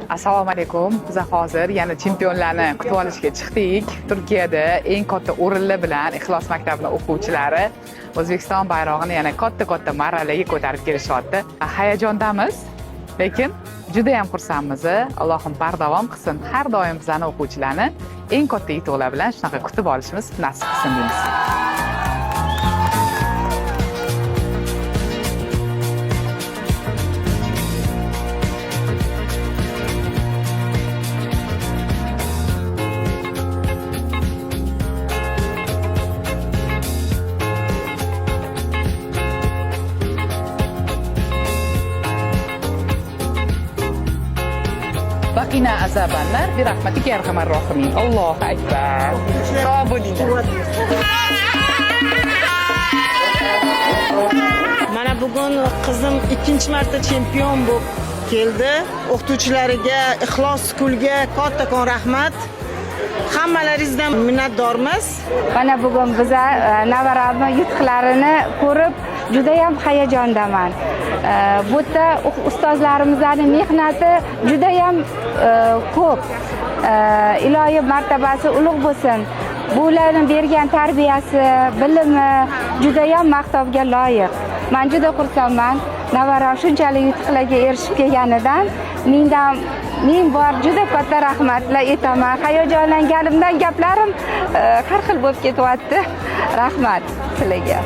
Assalomu alaykum. Biz hozir yana chempionlarni kutib olishga chiqdik. Turkiyada eng katta o'rinlar bilan Ixlos maktabining o'quvchilari O'zbekiston bayrog'ini yana katta marralarga ko'tarib kelishyapti. Hayajondamiz, lekin juda ham xursandmiz. Allohim bardavom qilsin. Har doim bizning o'quvchilarni eng katta yutuqlar bilan shunaqa kutib olishimiz nasib qilsin deymiz. Baqina azabanlar bir rahmatiga yarhamar rohimin. Allohu akbar. Sog' bo'linglar. Mana bugun qizim ikkinchi marta chempion bo'lib keldi. O'qituvchilariga, Ixlos Schoolga kattakon rahmat. Hammalaringizdan minnatdormiz. Mana bugun biz navaramni yutuqlarini ko'rib juda ham hayajondaman. Bu yerda ustozlarimizning mehnati juda ham ko'p. Ilohiy martabasi ulug' bo'lsin. Bu ularning bergan tarbiyasi, bilimi juda ham maqtovga loyiq. Men juda xursandman. Navaram shunchalik yutuqlarga erishib kelganidan ming bor juda katta rahmatlar aytaman. Hayajonlanganimdan gaplarim har xil bo'lib ketyapti. Rahmat sizlarga.